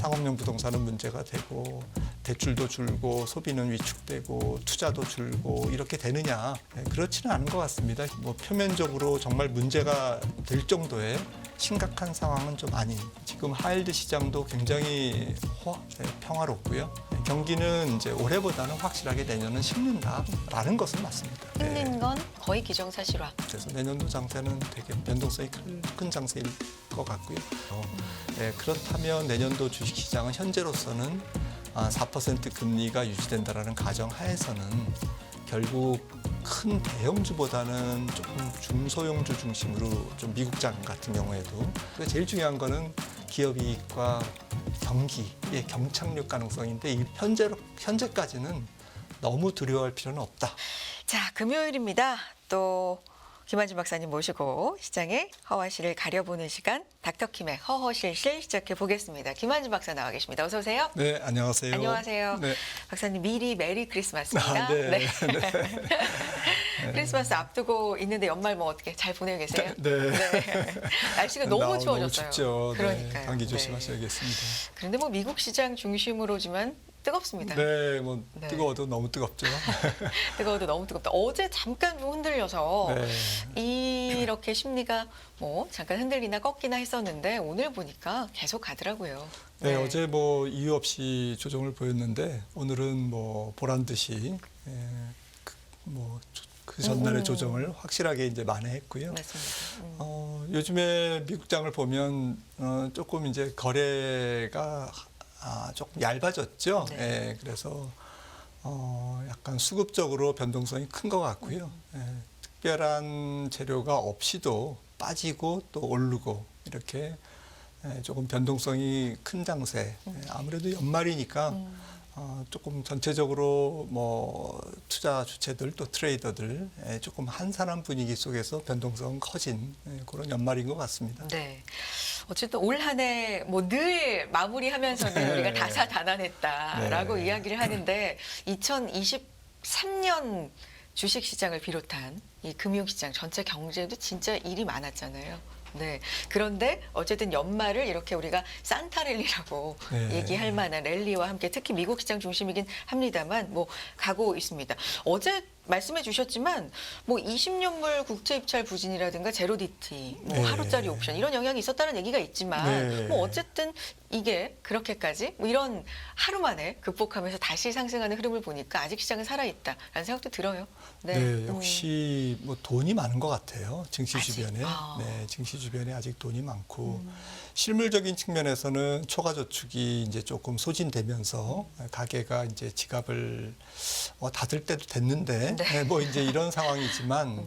상업용 부동산은 문제가 되고 대출도 줄고 소비는 위축되고 투자도 줄고 이렇게 되느냐? 그렇지는 않은 것 같습니다. 뭐 표면적으로 정말 문제가 될 정도의 심각한 상황은 좀 아닌. 지금 하일드 시장도 굉장히 평화롭고요. 경기는 이제 올해보다는 확실하게 내년은 식는다라는 것은 맞습니다. 힘든 건 거의 기정사실화. 그래서 내년도 장세는 되게 변동성이 큰 장세일 것 같고요. 그렇다면 내년도 주식시장은 현재로서는 4% 금리가 유지된다라는 가정하에서는 결국 큰 대형주보다는 조금 중소형주 중심으로 좀 미국장 같은 경우에도 제일 중요한 거는 기업 이익과 경기의 경착륙 가능성인데 현재까지는 너무 두려워할 필요는 없다. 자, 금요일입니다. 또 김한준 박사님 모시고 시장의 허와실을 가려보는 시간 닥터킴의 허허실실 시작해 보겠습니다. 김한준 박사 나와 계십니다. 어서 오세요. 네, 안녕하세요. 안녕하세요. 네. 박사님 미리 메리 크리스마스입니다. 네. 크리스마스 앞두고 있는데 연말 뭐 어떻게 잘 보내고 계세요? 네. 날씨가 너무 추워졌어요. 너무 춥죠. 그러니까요. 네, 감기 조심하셔야겠습니다. 그런데 뭐 미국 시장 중심으로지만 뜨겁습니다. 네, 뭐 네. 뜨거워도 너무 뜨겁죠. 뜨거워도 너무 뜨겁다. 어제 잠깐 좀 흔들려서 네. 이렇게 심리가 뭐 잠깐 흔들리나 꺾이나 했었는데 오늘 보니까 계속 가더라고요. 네, 어제 뭐 이유 없이 조정을 보였는데 오늘은 뭐 보란 듯이 그 전날의 조정을 확실하게 이제 만회했고요. 맞습니다. 요즘에 미국장을 보면 조금 이제 거래가 조금 얇아졌죠. 네. 예, 그래서 약간 수급적으로 변동성이 큰 것 같고요. 특별한 재료가 없이도 빠지고 또 오르고 이렇게 조금 변동성이 큰 장세. 아무래도 연말이니까 조금 전체적으로 뭐 투자 주체들 또 트레이더들 조금 한산한 분위기 속에서 변동성 커진 그런 연말인 것 같습니다. 네. 어쨌든 올 한 해 뭐 늘 마무리하면서는 우리가 다사다난했다라고 네. 이야기를 하는데 2023년 주식시장을 비롯한 이 금융시장 전체 경제도 진짜 일이 많았잖아요. 네. 그런데 어쨌든 연말을 이렇게 우리가 산타랠리라고 네. 얘기할 만한 랠리와 함께 특히 미국 시장 중심이긴 합니다만 뭐 가고 있습니다. 어제 말씀해 주셨지만 뭐 20년물 국채 입찰 부진이라든가 제로디티, 뭐 네. 하루짜리 옵션 이런 영향이 있었다는 얘기가 있지만 네. 뭐 어쨌든 이게 그렇게까지 뭐 이런 하루 만에 극복하면서 다시 상승하는 흐름을 보니까 아직 시장은 살아있다라는 생각도 들어요. 네, 역시 뭐 돈이 많은 것 같아요. 증시 아직? 주변에. 아. 네, 증시 주변에 아직 돈이 많고 실물적인 측면에서는 초과 저축이 이제 조금 소진되면서 가계가 이제 지갑을 닫을 때도 됐는데 네. 뭐 이제 이런 상황이지만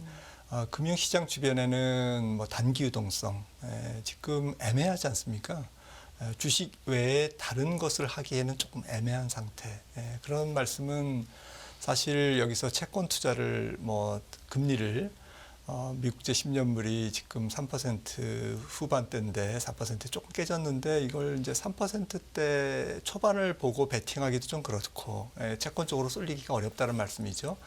금융시장 주변에는 뭐 단기 유동성 지금 애매하지 않습니까? 주식 외에 다른 것을 하기에는 조금 애매한 상태. 그런 말씀은 사실 여기서 채권 투자를 뭐 금리를 미국제 10년물이 지금 3% 후반대인데 4% 조금 깨졌는데 이걸 이제 3%대 초반을 보고 베팅하기도 좀 그렇고 채권 쪽으로 쏠리기가 어렵다는 말씀이죠.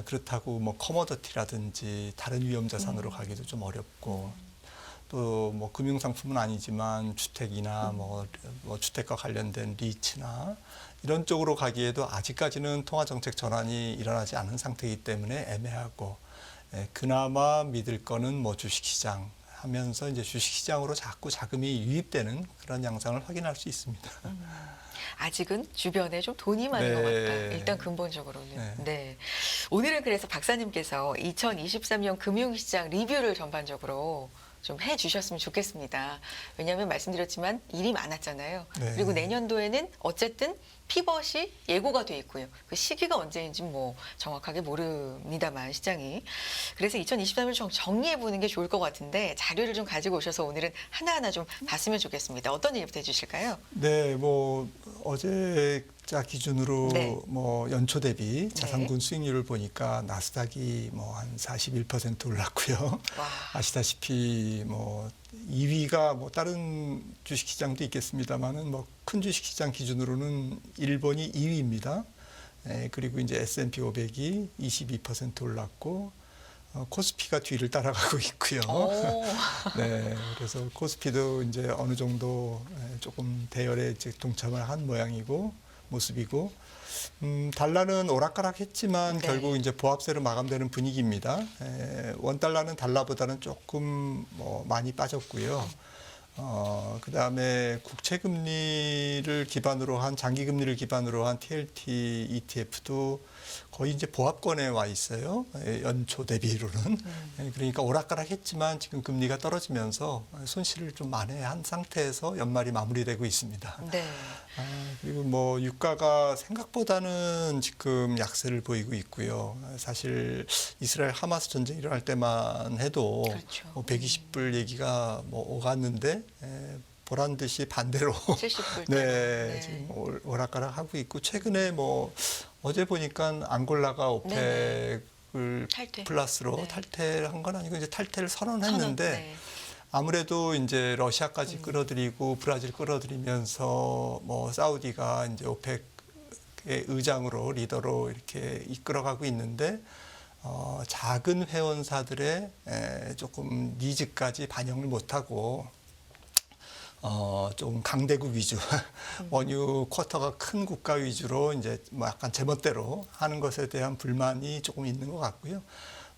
그렇다고 뭐 커머더티라든지 다른 위험 자산으로 가기도 좀 어렵고 또 뭐 금융 상품은 아니지만 주택이나 뭐 주택과 관련된 리츠나 이런 쪽으로 가기에도 아직까지는 통화 정책 전환이 일어나지 않은 상태이기 때문에 애매하고 그나마 믿을 거는 뭐 주식시장 하면서 이제 주식시장으로 자꾸 자금이 유입되는 그런 양상을 확인할 수 있습니다. 아직은 주변에 좀 돈이 많은 네. 것 같다. 일단 근본적으로는. 네. 네. 오늘은 그래서 박사님께서 2023년 금융시장 리뷰를 전반적으로 좀 해주셨으면 좋겠습니다. 왜냐하면 말씀드렸지만 일이 많았잖아요. 네. 그리고 내년도에는 어쨌든 피벗이 예고가 돼 있고요. 그 시기가 언제인지 뭐 정확하게 모릅니다만 시장이. 그래서 2023년 좀 정리해보는 게 좋을 것 같은데 자료를 좀 가지고 오셔서 오늘은 하나하나 좀 봤으면 좋겠습니다. 어떤 얘기부터 해주실까요? 네, 뭐 어제자 기준으로 네. 뭐 연초 대비 자산군 수익률을 보니까 나스닥이 뭐 한 41% 올랐고요. 와. 아시다시피 뭐 2위가 뭐 다른 주식시장도 있겠습니다만은 뭐 큰 주식시장 기준으로는 일본이 2위입니다. 그리고 이제 S&P 500이 22% 올랐고 코스피가 뒤를 따라가고 있고요. 오. 네, 그래서 코스피도 이제 어느 정도 조금 대열에 이제 동참을 한 모습이고, 달러는 오락가락했지만 네. 결국 이제 보합세로 마감되는 분위기입니다. 원 달러는 달러보다는 조금 뭐 많이 빠졌고요. 그다음에 국채 금리를 기반으로 한 장기 금리를 기반으로 한 TLT ETF도 거의 이제 보합권에 와 있어요. 연초 대비로는. 그러니까 오락가락했지만 지금 금리가 떨어지면서 손실을 좀 만회한 상태에서 연말이 마무리되고 있습니다. 네. 그리고 뭐 유가가 생각보다는 지금 약세를 보이고 있고요. 사실 이스라엘 하마스 전쟁이 일어날 때만 해도 그렇죠. 뭐 120불 얘기가 뭐 오갔는데 보란 듯이 반대로 70불. 네, 지금 오락가락 하고 있고, 최근에 뭐 어제 보니까 앙골라가 오펙을 탈퇴. 플러스로 네. 탈퇴를 한 건 아니고 이제 탈퇴를 선언했는데 네. 아무래도 이제 러시아까지 끌어들이고 브라질 끌어들이면서 뭐 사우디가 이제 오펙의 의장으로 리더로 이렇게 이끌어가고 있는데 작은 회원사들의 조금 니즈까지 반영을 못하고 좀 강대국 위주, 원유 쿼터가 큰 국가 위주로 이제 뭐 약간 제멋대로 하는 것에 대한 불만이 조금 있는 것 같고요.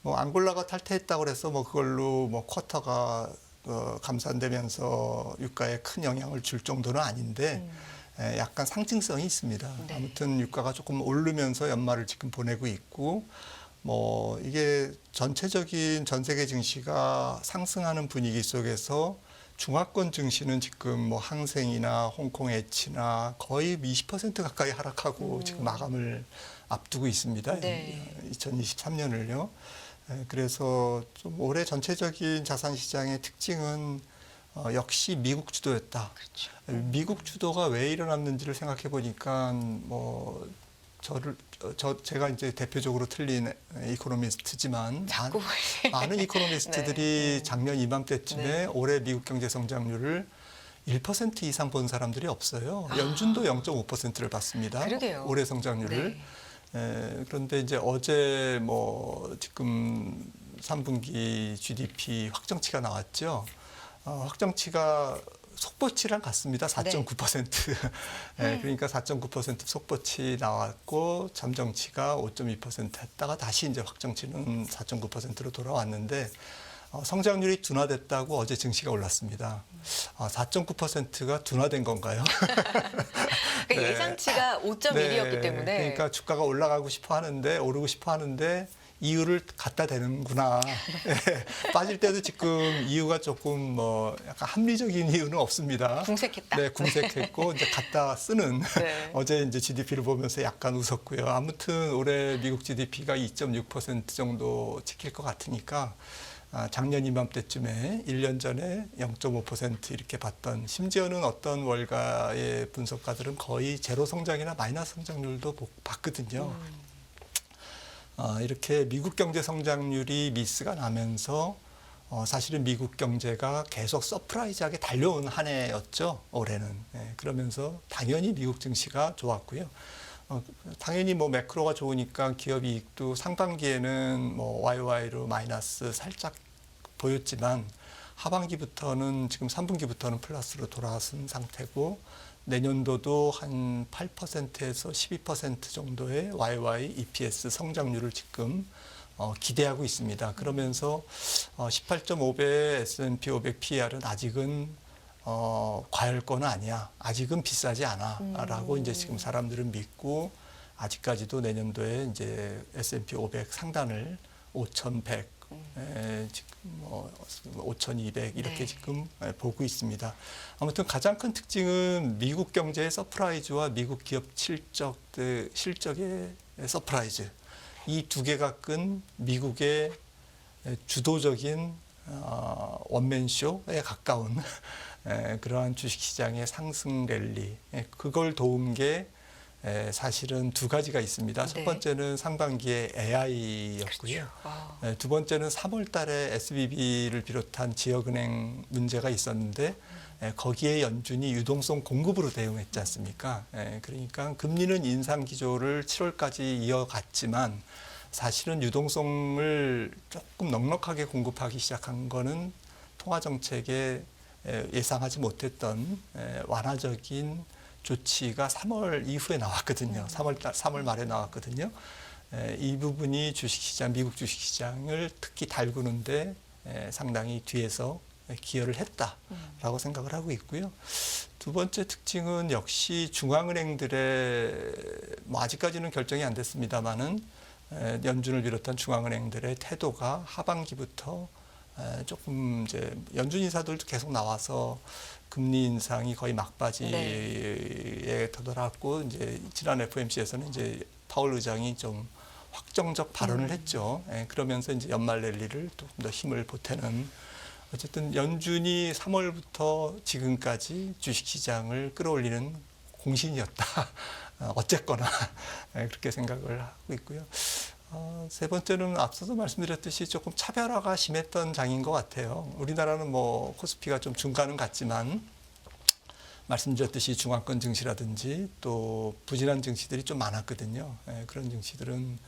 뭐 앙골라가 탈퇴했다고 그래서 뭐 그걸로 뭐 쿼터가 감산되면서 유가에 큰 영향을 줄 정도는 아닌데 약간 상징성이 있습니다. 네. 아무튼 유가가 조금 오르면서 연말을 지금 보내고 있고, 뭐 이게 전체적인 전 세계 증시가 상승하는 분위기 속에서 중화권 증시는 지금 뭐 항생이나 홍콩 에치나 거의 20% 가까이 하락하고 지금 마감을 앞두고 있습니다. 네. 2023년을요. 그래서 좀 올해 전체적인 자산 시장의 특징은 역시 미국 주도였다. 그렇죠. 미국 주도가 왜 일어났는지를 생각해 보니까 뭐 제가 이제 대표적으로 틀린 이코노미스트지만 자꾸 많은 이코노미스트들이 네. 작년 이맘때쯤에 네. 올해 미국 경제 성장률을 1% 이상 본 사람들이 없어요. 연준도 0.5%를 봤습니다. 그러게요. 올해 성장률을. 네. 그런데 이제 어제 뭐 지금 3분기 GDP 확정치가 나왔죠. 확정치가 속보치랑 같습니다. 4.9%. 네, 그러니까 4.9% 속보치 나왔고 잠정치가 5.2% 했다가 다시 이제 확정치는 4.9%로 돌아왔는데 성장률이 둔화됐다고 어제 증시가 올랐습니다. 4.9%가 둔화된 건가요? 그러니까 네. 예상치가 5.1이었기 때문에. 그러니까 주가가 올라가고 싶어 하는데 오르고 싶어 하는데 이유를 갖다 대는구나. 빠질 때도 지금 이유가 조금 뭐 약간 합리적인 이유는 없습니다. 궁색했다. 네, 궁색했고 이제 갖다 쓰는 네. 어제 이제 GDP를 보면서 약간 웃었고요. 아무튼 올해 미국 GDP가 2.6% 정도 지킬 것 같으니까 작년 이맘때쯤에 1년 전에 0.5% 이렇게 봤던, 심지어는 어떤 월가의 분석가들은 거의 제로 성장이나 마이너스 성장률도 봤거든요. 이렇게 미국 경제 성장률이 미스가 나면서 사실은 미국 경제가 계속 서프라이즈하게 달려온 한 해였죠, 올해는. 그러면서 당연히 미국 증시가 좋았고요. 당연히 뭐 매크로가 좋으니까 기업 이익도 상반기에는 뭐 YOY로 마이너스 살짝 보였지만 하반기부터는 지금 3분기부터는 플러스로 돌아선 상태고, 내년도도 한 8%에서 12% 정도의 YOY EPS 성장률을 지금 기대하고 있습니다. 그러면서 18.5배의 S&P 500 PER은 아직은 과열권은 아니야. 아직은 비싸지 않아라고 이제 지금 사람들은 믿고, 아직까지도 내년도에 이제 S&P 500 상단을 5,100 지금 뭐 5,200 이렇게 네. 지금 보고 있습니다. 아무튼 가장 큰 특징은 미국 경제의 서프라이즈와 미국 기업 실적의 서프라이즈, 이 두 개가 끈 미국의 주도적인 원맨쇼에 가까운 그러한 주식시장의 상승 랠리, 그걸 도운 게 사실은 두 가지가 있습니다. 네. 첫 번째는 상반기에 AI였고요. 그렇죠. 두 번째는 3월 달에 SVB를 비롯한 지역은행 문제가 있었는데 거기에 연준이 유동성 공급으로 대응했지 않습니까? 그러니까 금리는 인상 기조를 7월까지 이어갔지만 사실은 유동성을 조금 넉넉하게 공급하기 시작한 거는 통화 정책에 예상하지 못했던 완화적인 조치가 3월 이후에 나왔거든요. 3월 말에 나왔거든요. 이 부분이 주식시장, 미국 주식시장을 특히 달구는데 상당히 뒤에서 기여를 했다라고 생각을 하고 있고요. 두 번째 특징은 역시 중앙은행들의 뭐 아직까지는 결정이 안 됐습니다만은 연준을 비롯한 중앙은행들의 태도가 하반기부터 조금 이제 연준 인사들도 계속 나와서 금리 인상이 거의 막바지에 도달했고 이제 지난 FOMC에서는 이제 파월 의장이 좀 확정적 발언을 했죠. 그러면서 이제 연말 랠리를 조금 더 힘을 보태는 어쨌든 연준이 3월부터 지금까지 주식시장을 끌어올리는 공신이었다. 어쨌거나 그렇게 생각을 하고 있고요. 세 번째는 앞서도 말씀드렸듯이 조금 차별화가 심했던 장인 것 같아요. 우리나라는 뭐 코스피가 좀 중간은 같지만 말씀드렸듯이 중앙권 증시라든지 또 부진한 증시들이 좀 많았거든요. 그런 증시들은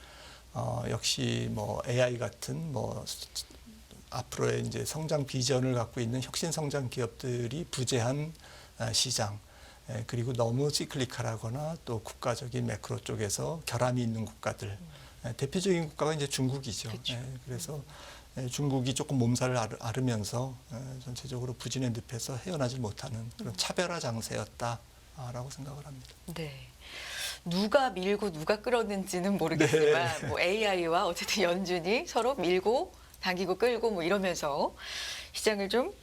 역시 뭐 AI 같은 뭐 앞으로의 이제 성장 비전을 갖고 있는 혁신 성장 기업들이 부재한 시장. 그리고 너무 시클리컬하거나 또 국가적인 매크로 쪽에서 결함이 있는 국가들. 대표적인 국가가 이제 중국이죠. 그렇죠. 그래서 중국이 조금 몸살을 앓으면서 전체적으로 부진의 늪에서 헤어나지 못하는 그런 차별화 장세였다라고 생각을 합니다. 네. 누가 밀고 누가 끌었는지는 모르겠지만 뭐 AI와 어쨌든 연준이 서로 밀고 당기고 끌고 뭐 이러면서 시장을 좀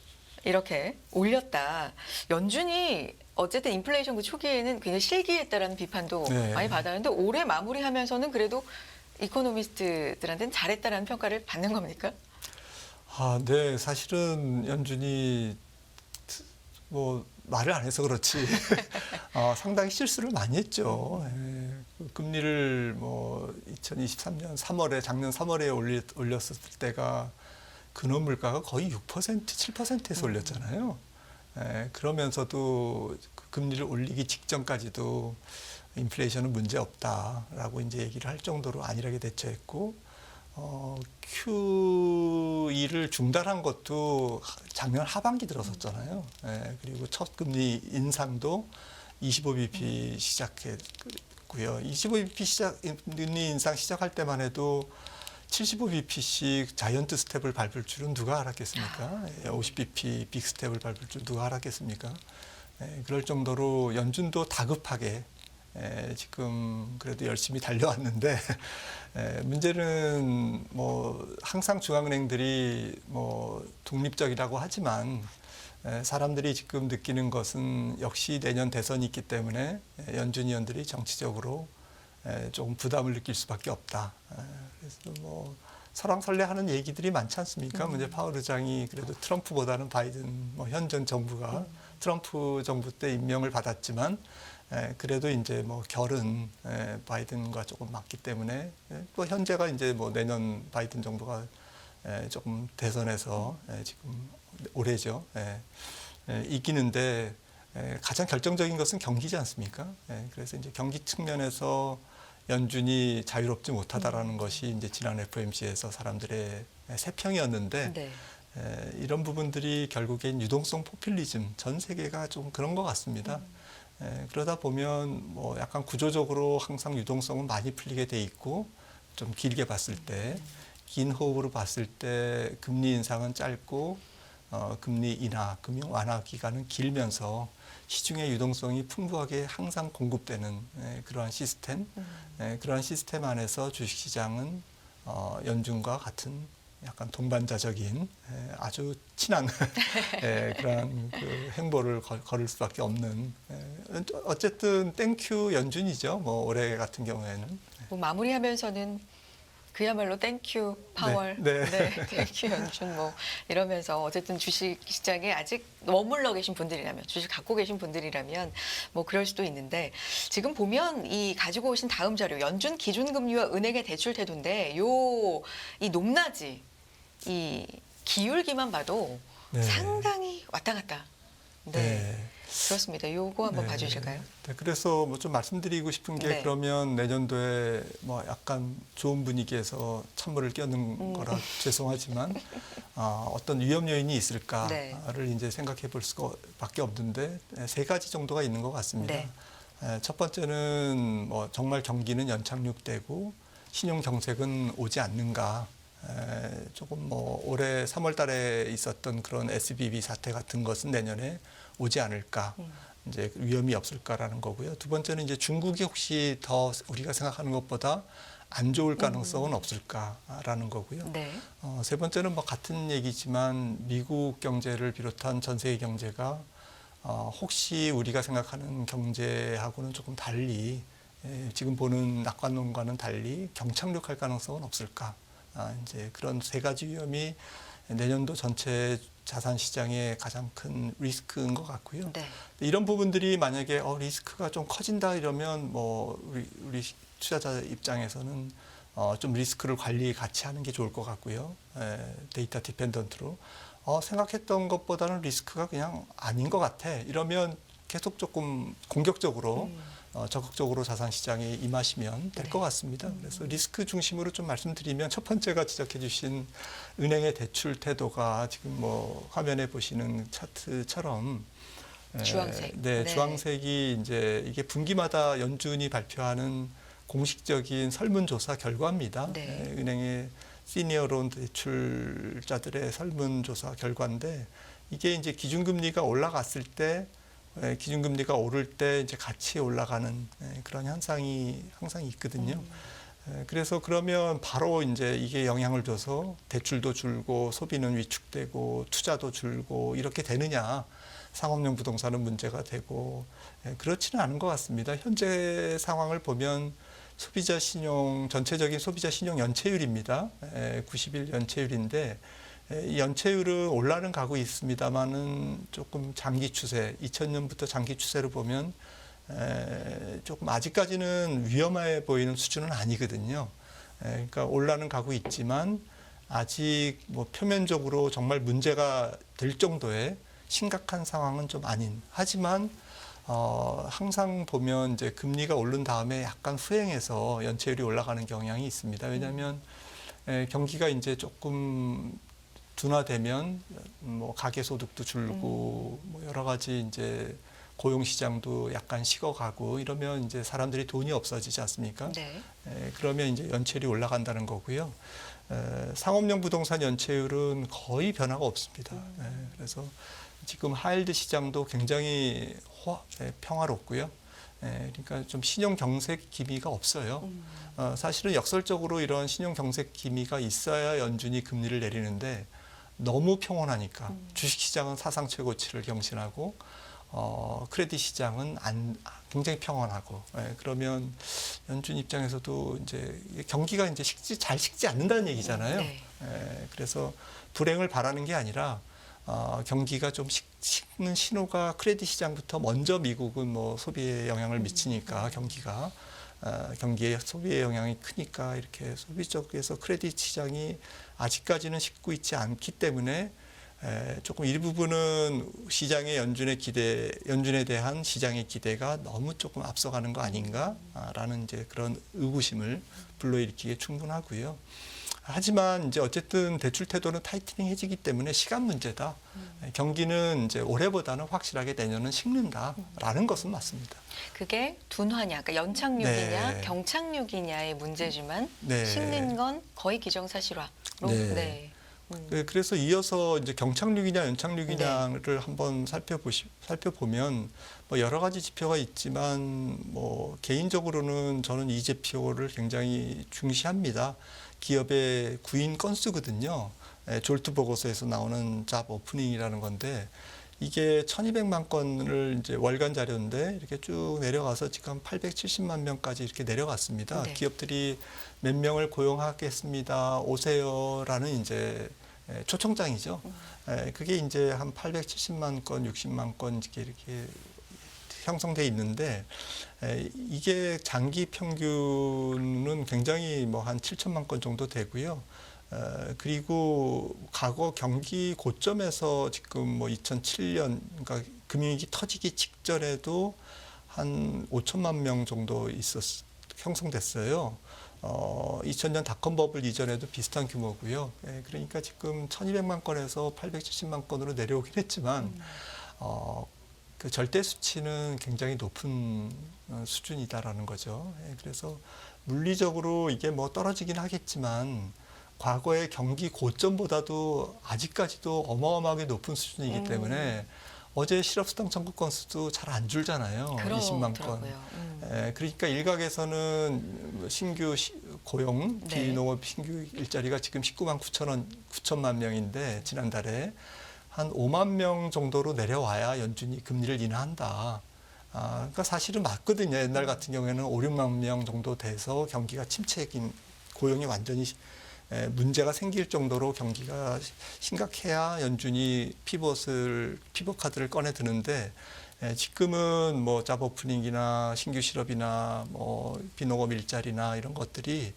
이렇게 올렸다. 연준이 어쨌든 인플레이션 그 초기에는 굉장히 실기했다라는 비판도 많이 받았는데 올해 마무리하면서는 그래도 이코노미스트들한테는 잘했다라는 평가를 받는 겁니까? 네. 사실은 연준이 뭐 말을 안 해서 그렇지 상당히 실수를 많이 했죠. 금리를 뭐 2023년 3월에 작년 3월에 올렸을 때가 근원 물가가 거의 6% 7%에서 올렸잖아요. 그러면서도 그 금리를 올리기 직전까지도 인플레이션은 문제 없다라고 이제 얘기를 할 정도로 안일하게 대처했고 QE를 중단한 것도 작년 하반기 들었었잖아요. 그리고 첫 금리 인상도 25bp 시작했고요. 25bp 금리 인상 시작할 때만 해도 75bp씩 자이언트 스텝을 밟을 줄은 누가 알았겠습니까? 50bp 빅 스텝을 밟을 줄 누가 알았겠습니까? 그럴 정도로 연준도 다급하게 지금 그래도 열심히 달려왔는데 문제는 뭐 항상 중앙은행들이 뭐 독립적이라고 하지만 사람들이 지금 느끼는 것은 역시 내년 대선이 있기 때문에 연준 위원들이 정치적으로 조금 부담을 느낄 수밖에 없다. 그래서 뭐 설왕설래하는 얘기들이 많지 않습니까? 문제 파월 의장이 그래도 트럼프보다는 바이든 뭐 현 전 정부가 트럼프 정부 때 임명을 받았지만 그래도 이제 뭐 결은 바이든과 조금 맞기 때문에 또 현재가 이제 뭐 내년 바이든 정부가 조금 대선에서 지금 올해죠. 이기는데 가장 결정적인 것은 경기지 않습니까? 그래서 이제 경기 측면에서 연준이 자유롭지 못하다라는 것이 이제 지난 FOMC에서 사람들의 세평이었는데 이런 부분들이 결국엔 유동성 포퓰리즘 전 세계가 좀 그런 것 같습니다. 그러다 보면 뭐 약간 구조적으로 항상 유동성은 많이 풀리게 돼 있고 좀 길게 봤을 때 긴 호흡으로 봤을 때 금리 인상은 짧고 금리 인하, 금융 완화 기간은 길면서 시중의 유동성이 풍부하게 항상 공급되는 그러한 시스템, 그러한 시스템 안에서 주식시장은 연준과 같은 약간 동반자적인 아주 친한 그런 그 행보를 걸을 수밖에 없는 어쨌든 땡큐 연준이죠. 뭐 올해 같은 경우에는 뭐 마무리하면서는 그야말로 땡큐 파월, 땡큐 연준 뭐 이러면서 어쨌든 주식 시장에 아직 머물러 계신 분들이라면 주식 갖고 계신 분들이라면 뭐 그럴 수도 있는데 지금 보면 이 가지고 오신 다음 자료 연준 기준금리와 은행의 대출 태도인데 이 높낮이 이 기울기만 봐도 상당히 왔다 갔다. 그렇습니다. 요거 한번 네. 봐주실까요? 네, 그래서 뭐 좀 말씀드리고 싶은 게 네. 그러면 내년도에 뭐 약간 좋은 분위기에서 찬물을 끼얹는 거라 죄송하지만 어떤 위험 요인이 있을까를 네. 이제 생각해 볼 수밖에 없는데 세 가지 정도가 있는 것 같습니다. 네. 첫 번째는 뭐 정말 경기는 연착륙되고 신용 경색은 오지 않는가. 조금 뭐 올해 3월 달에 있었던 그런 SBB 사태 같은 것은 내년에 오지 않을까. 이제 위험이 없을까라는 거고요. 두 번째는 이제 중국이 혹시 더 우리가 생각하는 것보다 안 좋을 가능성은 없을까라는 거고요. 네. 세 번째는 뭐 같은 얘기지만 미국 경제를 비롯한 전 세계 경제가 혹시 우리가 생각하는 경제하고는 조금 달리 지금 보는 낙관론과는 달리 경착륙할 가능성은 없을까? 이제 그런 세 가지 위험이 내년도 전체 자산 시장의 가장 큰 리스크인 것 같고요. 네. 이런 부분들이 만약에 리스크가 좀 커진다 이러면 뭐 우리 투자자 입장에서는 좀 리스크를 관리 같이 하는 게 좋을 것 같고요. 데이터 디펜던트로 생각했던 것보다는 리스크가 그냥 아닌 것 같아. 이러면 계속 조금 공격적으로 적극적으로 자산 시장에 임하시면 될 것 같습니다. 그래서 리스크 중심으로 좀 말씀드리면 첫 번째가 지적해 주신 은행의 대출 태도가 지금 뭐 화면에 보시는 차트처럼 주황색. 네, 네. 주황색이 이제 이게 분기마다 연준이 발표하는 공식적인 설문조사 결과입니다. 네. 은행의 시니어론 대출자들의 설문조사 결과인데 이게 이제 기준금리가 올라갔을 때 기준금리가 오를 때 이제 같이 올라가는 그런 현상이 항상 있거든요. 그래서 그러면 바로 이제 이게 영향을 줘서 대출도 줄고 소비는 위축되고 투자도 줄고 이렇게 되느냐. 상업용 부동산은 문제가 되고 그렇지는 않은 것 같습니다. 현재 상황을 보면 소비자 신용 전체적인 소비자 신용 연체율입니다. 90일 연체율인데 이 연체율은 올라는 가고 있습니다만은 조금 장기 추세, 2000년부터 장기 추세로 보면 조금 아직까지는 위험해 보이는 수준은 아니거든요. 그러니까 올라는 가고 있지만 아직 뭐 표면적으로 정말 문제가 될 정도의 심각한 상황은 좀 아닌. 하지만 항상 보면 이제 금리가 오른 다음에 약간 후행해서 연체율이 올라가는 경향이 있습니다. 왜냐하면 경기가 이제 조금 둔화되면 뭐 가계 소득도 줄고 뭐 여러 가지 이제 고용 시장도 약간 식어가고 이러면 이제 사람들이 돈이 없어지지 않습니까? 네. 그러면 이제 연체율이 올라간다는 거고요. 상업용 부동산 연체율은 거의 변화가 없습니다. 그래서 지금 하이힐드 시장도 굉장히 평화롭고요. 그러니까 좀 신용 경색 기미가 없어요. 사실은 역설적으로 이런 신용 경색 기미가 있어야 연준이 금리를 내리는데 너무 평온하니까 주식 시장은 사상 최고치를 경신하고 크레딧 시장은 굉장히 평온하고 그러면 연준 입장에서도 이제 경기가 이제 잘 식지 않는다는 얘기잖아요. 네. 그래서 불행을 바라는 게 아니라 경기가 좀 식는 신호가 크레딧 시장부터 먼저 미국은 뭐 소비에 영향을 미치니까 경기에 소비의 영향이 크니까 이렇게 소비 쪽에서 크레딧 시장이 아직까지는 식고 있지 않기 때문에 조금 일부분은 시장의 연준에 대한 시장의 기대가 너무 조금 앞서가는 거 아닌가라는 이제 그런 의구심을 불러일으키기에 충분하고요. 하지만 이제 어쨌든 대출 태도는 타이트닝해지기 때문에 시간 문제다. 경기는 이제 올해보다는 확실하게 내년은 식는다라는 것은 맞습니다. 그게 둔화냐, 그러니까 연착륙이냐, 네. 경착륙이냐의 문제지만 네. 식는 건 거의 기정사실화로. 네. 네. 그래서 이어서 이제 경착륙이냐 연착륙이냐를 한번 살펴보면 뭐 여러 가지 지표가 있지만 뭐 개인적으로는 저는 이 지표를 굉장히 중시합니다. 기업의 구인 건수거든요. 졸트 보고서에서 나오는 잡 오프닝이라는 건데 이게 1,200만 건을 이제 월간 자료인데 이렇게 쭉 내려가서 지금 870만 명까지 이렇게 내려갔습니다. 네. 기업들이 몇 명을 고용하겠습니다. 오세요라는 이제 초청장이죠. 그게 이제 한 870만 건, 60만 건 이렇게 형성돼 있는데 이게 장기 평균은 굉장히 뭐 한 7천만 건 정도 되고요. 그리고 과거 경기 고점에서 지금 뭐 2007년 그러니까 금융위기 터지기 직전에도 한 5천만 명 정도 형성됐어요. 2000년 닷컴 버블 이전에도 비슷한 규모고요. 예, 그러니까 지금 1200만 건에서 870만 건으로 내려오긴 했지만 그 절대 수치는 굉장히 높은 수준이다라는 거죠. 예, 그래서 물리적으로 이게 뭐 떨어지긴 하겠지만 과거의 경기 고점보다도 아직까지도 어마어마하게 높은 수준이기 때문에 어제 실업수당 청구 건수도 잘 안 줄잖아요. 20만 건. 예, 그러니까 일각에서는 신규 고용, 네. 비농업 신규 일자리가 지금 19만 9천만 명인데 지난달에 한 5만 명 정도로 내려와야 연준이 금리를 인하한다. 그러니까 사실은 맞거든요. 옛날 같은 경우에는 5, 6만 명 정도 돼서 경기가 침체긴 고용이 완전히 문제가 생길 정도로 경기가 심각해야 연준이 피벗 카드를 꺼내 드는데 지금은 뭐 잡 오프닝이나 신규 실업이나 뭐 비농업 일자리나 이런 것들이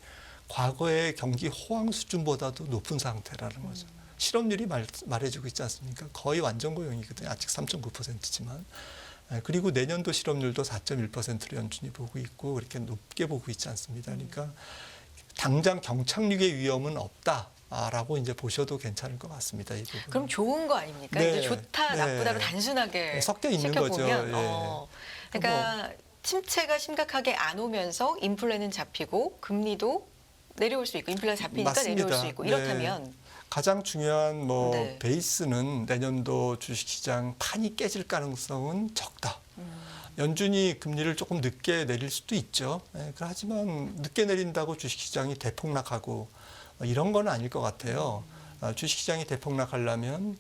과거의 경기 호황 수준보다도 높은 상태라는 거죠. 실업률이 말해주고 있지 않습니까? 거의 완전 고용이거든요. 아직 3.9%지만. 그리고 내년도 실업률도 4.1%로 연준이 보고 있고 그렇게 높게 보고 있지 않습니다. 그러니까 당장 경착륙의 위험은 없다라고 이제 보셔도 괜찮을 것 같습니다. 이 부분. 그럼 좋은 거 아닙니까? 네, 이제 좋다, 네. 나쁘다로 단순하게 섞여 있는 시켜보면, 거죠. 예. 그러니까 침체가 심각하게 안 오면서 인플레는 잡히고 금리도 내려올 수 있고 인플레가 잡히니까 맞습니다. 내려올 수 있고 이렇다면 가장 중요한 뭐 네. 베이스는 내년도 주식시장 판이 깨질 가능성은 적다. 연준이 금리를 조금 늦게 내릴 수도 있죠. 하지만 늦게 내린다고 주식시장이 대폭락하고 이런 건 아닐 것 같아요. 주식시장이 대폭락하려면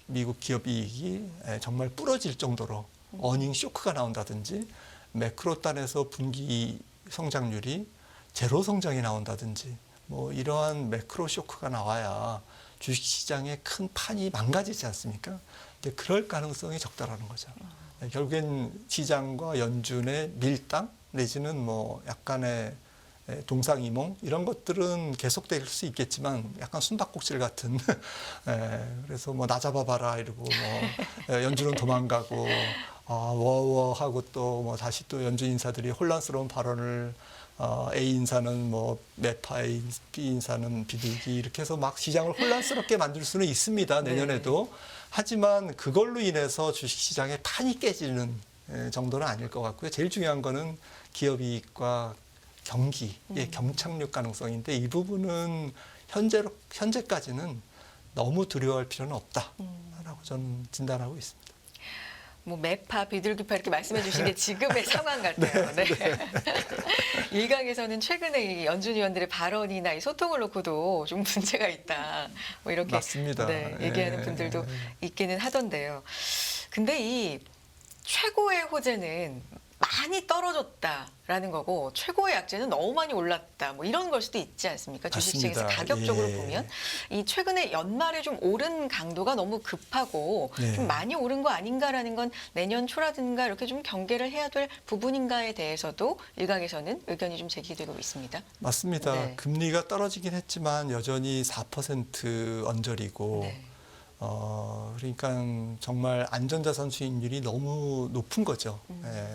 미국 기업 이익이 정말 부러질 정도로 어닝 쇼크가 나온다든지 매크로 단에서 분기 성장률이 제로 성장이 나온다든지 뭐 이러한 매크로 쇼크가 나와야 주식시장의 큰 판이 망가지지 않습니까? 근데 그럴 가능성이 적다라는 거죠. 결국엔 시장과 연준의 밀당 내지는 뭐 약간의 동상이몽 이런 것들은 계속될 수 있겠지만 약간 숨바꼭질 같은 그래서 뭐 나 잡아봐라 이러고 뭐 연준은 도망가고 워워 하고 또 뭐 다시 또 연준 인사들이 혼란스러운 발언을 A 인사는 뭐 매파, B 인사는 비둘기 이렇게 해서 막 시장을 혼란스럽게 만들 수는 있습니다. 내년에도. 네. 하지만 그걸로 인해서 주식시장의 판이 깨지는 정도는 아닐 것 같고요. 제일 중요한 거는 기업 이익과 경기의 경착륙 가능성인데 이 부분은 현재까지는 너무 두려워할 필요는 없다라고 저는 진단하고 있습니다. 뭐 매파, 비둘기파 이렇게 말씀해 주신 게 지금의 상황 같아요. 네. 일각에서는 최근에 이 연준 위원들의 발언이나 이 소통을 놓고도 좀 문제가 있다. 뭐 이렇게 맞습니다. 네, 얘기하는 분들도 있기는 하던데요. 근데 이 최고의 호재는 많이 떨어졌다라는 거고 최고의 약재는 너무 많이 올랐다. 뭐 이런 걸 수도 있지 않습니까? 주식시장에서 가격적으로 보면 이 최근에 연말에 좀 오른 강도가 너무 급하고 좀 많이 오른 거 아닌가라는 건 내년 초라든가 이렇게 좀 경계를 해야 될 부분인가에 대해서도 일각에서는 의견이 좀 제기되고 있습니다. 맞습니다. 네. 금리가 떨어지긴 했지만 여전히 4% 언저리고 네. 그러니까 정말 안전자산 수익률이 너무 높은 거죠.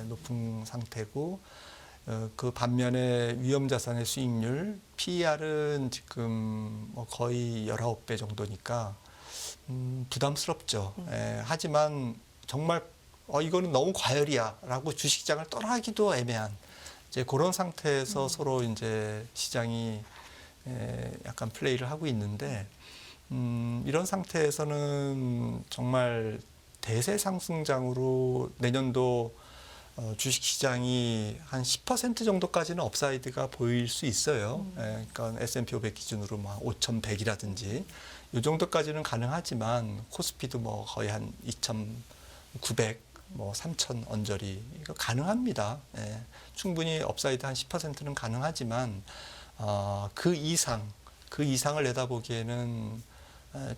높은 상태고 그 반면에 위험자산의 수익률 PER은 지금 뭐 거의 19배 정도니까 부담스럽죠. 하지만 정말 이거는 너무 과열이야라고 주식시장을 떠나기도 애매한 이제 그런 상태에서 서로 이제 시장이 약간 플레이를 하고 있는데. 이런 상태에서는 정말 대세 상승장으로 내년도 주식시장이 한 10% 정도까지는 업사이드가 보일 수 있어요. 그러니까 S&P 500 기준으로 뭐 5,100이라든지 이 정도까지는 가능하지만 코스피도 뭐 거의 한 2,900, 뭐 3,000 언저리 이거 가능합니다. 충분히 업사이드 한 10%는 가능하지만 그 이상을 내다보기에는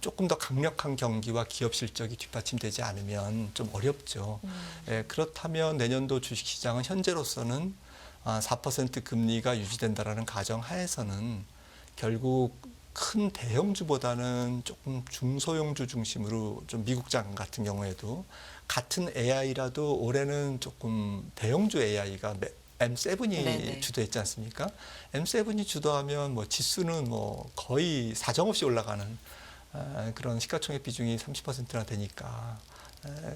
조금 더 강력한 경기와 기업 실적이 뒷받침되지 않으면 좀 어렵죠. 그렇다면 내년도 주식시장은 현재로서는 4% 금리가 유지된다라는 가정 하에서는 결국 큰 대형주보다는 조금 중소형주 중심으로 좀 미국장 같은 경우에도 같은 AI라도 올해는 조금 대형주 AI가 M7이 네네. 주도했지 않습니까? M7이 주도하면 뭐 지수는 뭐 거의 사정없이 올라가는 그런 시가총액 비중이 30%나 되니까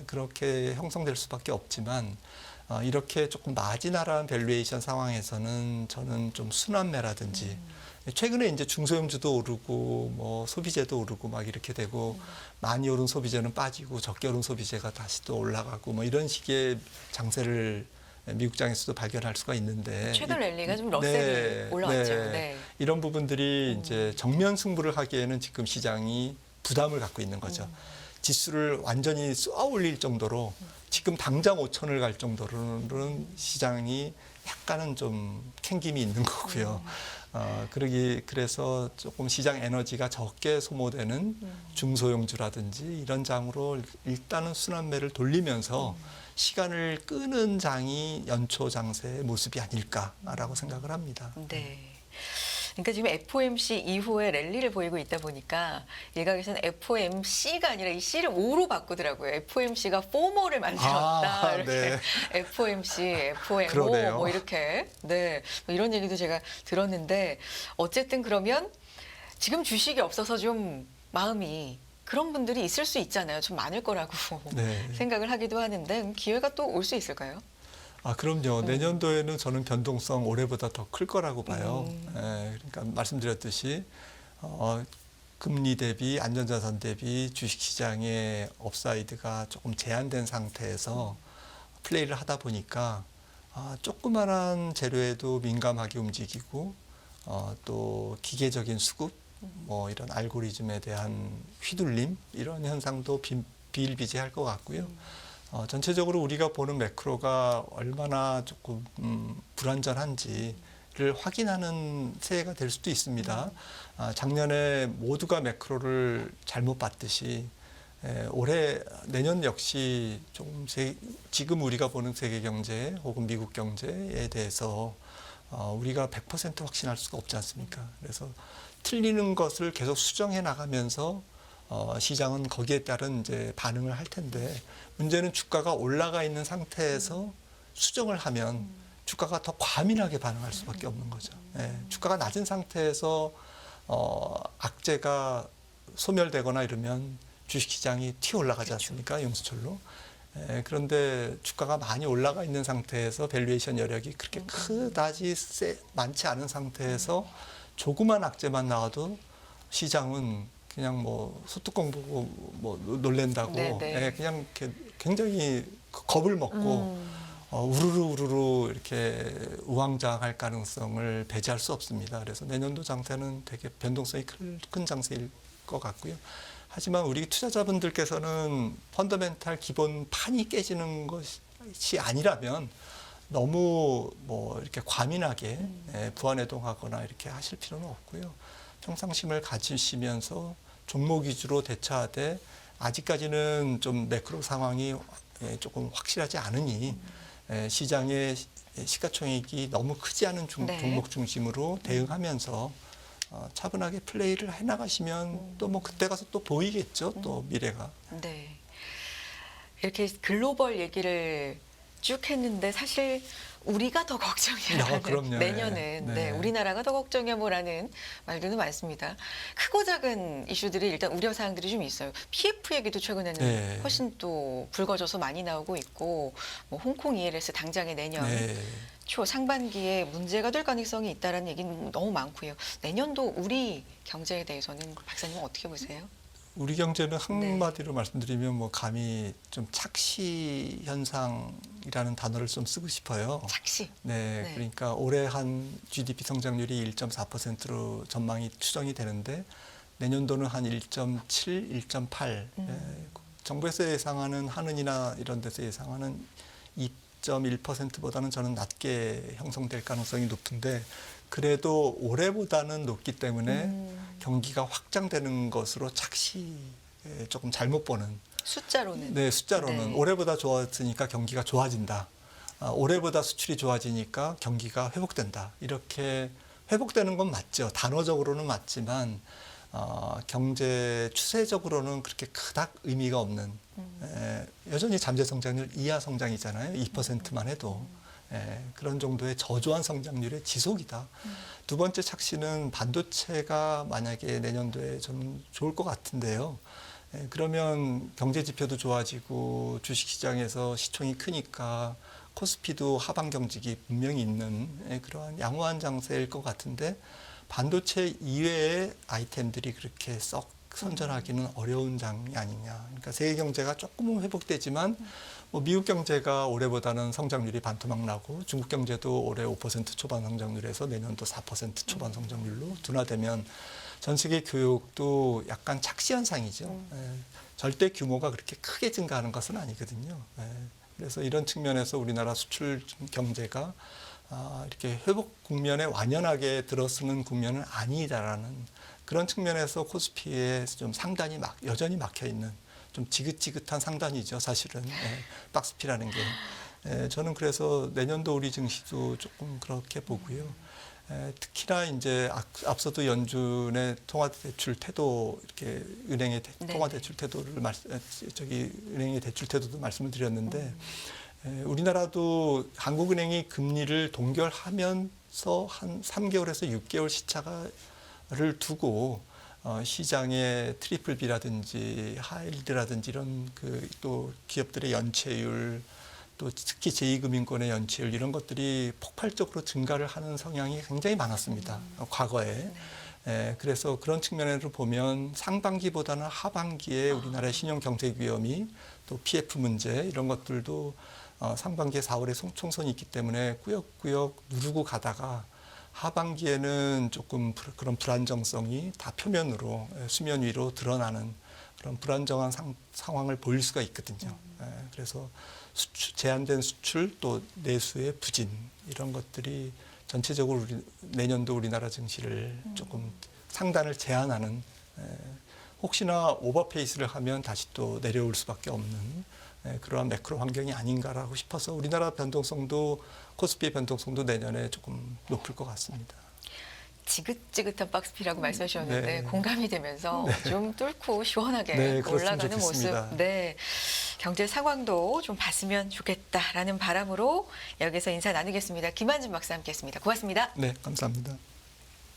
그렇게 형성될 수밖에 없지만 이렇게 조금 마지나라한 밸류에이션 상황에서는 저는 좀 순환매라든지 최근에 이제 중소형주도 오르고 뭐 소비재도 오르고 막 이렇게 되고 많이 오른 소비재는 빠지고 적게 오른 소비재가 다시 또 올라가고 뭐 이런 식의 장세를 미국장에서도 발견할 수가 있는데 최근 랠리가 좀 러셀이 올라왔죠. 네. 이런 부분들이 이제 정면 승부를 하기에는 지금 시장이 부담을 갖고 있는 거죠. 지수를 완전히 쏘아 올릴 정도로 지금 당장 5천을 갈 정도로는 시장이 약간은 좀 캥김이 있는 거고요. 그래서 조금 시장 에너지가 적게 소모되는 중소형주라든지 이런 장으로 일단은 순환매를 돌리면서 시간을 끄는 장이 연초 장세의 모습이 아닐까라고 생각을 합니다. 네. 그러니까 지금 FOMC 이후에 랠리를 보이고 있다 보니까 일각에서는 FOMC가 아니라 이 C를 O로 바꾸더라고요. FOMC가 포모를 만들었다. 이렇게 네. FOMC, FOMO 그러네요. 뭐 이렇게 뭐 이런 얘기도 제가 들었는데 어쨌든 그러면 지금 주식이 없어서 좀 마음이 그런 분들이 있을 수 있잖아요. 좀 많을 거라고 네. 생각을 하기도 하는데 기회가 또 올 수 있을까요? 그럼요. 내년도에는 저는 변동성 올해보다 더 클 거라고 봐요. 그러니까 말씀드렸듯이 금리 대비 안전자산 대비 주식시장의 업사이드가 조금 제한된 상태에서 플레이를 하다 보니까 조그만한 재료에도 민감하게 움직이고 또 기계적인 수급 뭐 이런 알고리즘에 대한 휘둘림 이런 현상도 비일비재할 것 같고요. 전체적으로 우리가 보는 매크로가 얼마나 조금 불완전한지를 확인하는 새해가 될 수도 있습니다. 작년에 모두가 매크로를 잘못 봤듯이 내년 역시 좀 지금 우리가 보는 세계 경제 혹은 미국 경제에 대해서 우리가 100% 확신할 수가 없지 않습니까? 그래서 틀리는 것을 계속 수정해 나가면서 시장은 거기에 따른 이제 반응을 할 텐데 문제는 주가가 올라가 있는 상태에서 수정을 하면 주가가 더 과민하게 반응할 수밖에 없는 거죠. 주가가 낮은 상태에서 악재가 소멸되거나 이러면 주식시장이 튀어 올라가지 않습니까? 용수철로. 그런데 주가가 많이 올라가 있는 상태에서 밸류에이션 여력이 그렇게 그다지 많지 않은 상태에서 조그만 악재만 나와도 시장은 그냥 뭐 소뚜껑 보고 뭐 놀랜다고 그냥 이렇게 굉장히 겁을 먹고 우르르 이렇게 우왕좌왕할 가능성을 배제할 수 없습니다. 그래서 내년도 장세는 되게 변동성이 큰 장세일 것 같고요. 하지만 우리 투자자분들께서는 펀더멘탈 기본 판이 깨지는 것이 아니라면 너무 뭐 이렇게 과민하게 부안해동하거나 이렇게 하실 필요는 없고요. 평상심을 가지시면서 종목 위주로 대처하되 아직까지는 좀 매크로 상황이 조금 확실하지 않으니 시장의 시가총액이 너무 크지 않은 종목 중심으로 대응하면서 차분하게 플레이를 해나가시면 또 뭐 그때 가서 또 보이겠죠. 또 미래가. 네. 이렇게 글로벌 얘기를 쭉 했는데 사실 우리가 더 걱정이야. 그럼요. 내년은 네. 우리나라가 더 걱정이야 뭐라는 말들도 많습니다. 크고 작은 이슈들이 일단 우려 사항들이 좀 있어요. PF 얘기도 최근에는 훨씬 또 불거져서 많이 나오고 있고 뭐 홍콩 ELS 당장의 내년 초 상반기에 문제가 될 가능성이 있다라는 얘기는 너무 많고요. 내년도 우리 경제에 대해서는 박사님은 어떻게 보세요? 우리 경제는 한마디로 말씀드리면 뭐 감히 좀 착시 현상이라는 단어를 좀 쓰고 싶어요. 착시. 그러니까 올해 한 GDP 성장률이 1.4%로 전망이 추정이 되는데 내년도는 한 1.7, 1.8. 정부에서 예상하는 한은이나 이런 데서 예상하는 2.1%보다는 저는 낮게 형성될 가능성이 높은데 그래도 올해보다는 높기 때문에 경기가 확장되는 것으로 착시 조금 잘못 보는. 숫자로는. 숫자로는 올해보다 좋았으니까 경기가 좋아진다. 올해보다 수출이 좋아지니까 경기가 회복된다. 이렇게 회복되는 건 맞죠. 단어적으로는 맞지만 경제 추세적으로는 그렇게 그닥 의미가 없는 여전히 잠재 성장률 이하 성장이잖아요. 2%만 해도 그런 정도의 저조한 성장률의 지속이다. 두 번째 착시는 반도체가 만약에 내년도에 좀 좋을 것 같은데요. 그러면 경제 지표도 좋아지고 주식시장에서 시총이 크니까 코스피도 하방 경직이 분명히 있는 그러한 양호한 장세일 것 같은데 반도체 이외의 아이템들이 그렇게 썩 선전하기는 어려운 장이 아니냐. 그러니까 세계 경제가 조금은 회복되지만 뭐 미국 경제가 올해보다는 성장률이 반토막 나고 중국 경제도 올해 5% 초반 성장률에서 내년도 4% 초반 성장률로 둔화되면 전 세계 교육도 약간 착시 현상이죠. 절대 규모가 그렇게 크게 증가하는 것은 아니거든요. 그래서 이런 측면에서 우리나라 수출 경제가 이렇게 회복 국면에 완연하게 들어서는 국면은 아니다라는 그런 측면에서 코스피에 좀 상단이 여전히 막혀 있는 좀 지긋지긋한 상단이죠, 사실은. 박스피라는 게. 저는 그래서 내년도 우리 증시도 조금 그렇게 보고요. 특히나 이제 앞서도 연준의 통화대출 태도 이렇게 은행의 통화대출 태도를 은행의 대출 태도도 말씀을 드렸는데 우리나라도 한국은행이 금리를 동결하면서 한 3개월에서 6개월 시차를 두고 시장의 트리플 B라든지 하이힐드라든지 이런 또 기업들의 연체율 또 특히 제2금융권의 연체율 이런 것들이 폭발적으로 증가를 하는 성향이 굉장히 많았습니다. 과거에. 그래서 그런 측면으로 보면 상반기보다는 하반기에 우리나라의 신용 경색 위험이 또 PF 문제 이런 것들도 상반기에 4월에 총선이 있기 때문에 꾸역꾸역 누르고 가다가 하반기에는 조금 그런 불안정성이 다 표면으로 수면 위로 드러나는 그런 불안정한 상황을 보일 수가 있거든요. 그래서 제한된 수출 또 내수의 부진 이런 것들이 전체적으로 내년도 우리나라 증시를 조금 상단을 제한하는 혹시나 오버페이스를 하면 다시 또 내려올 수밖에 없는 그러한 매크로 환경이 아닌가라고 싶어서 우리나라 변동성도 코스피의 변동성도 내년에 조금 높을 것 같습니다. 지긋지긋한 박스피라고 말씀하셨는데 네. 공감이 되면서 좀 뚫고 시원하게 네, 올라가는 그렇으면 모습. 좋겠습니다. 네, 경제 상황도 좀 봤으면 좋겠다라는 바람으로 여기서 인사 나누겠습니다. 김한진 박사 함께했습니다. 고맙습니다. 네, 감사합니다.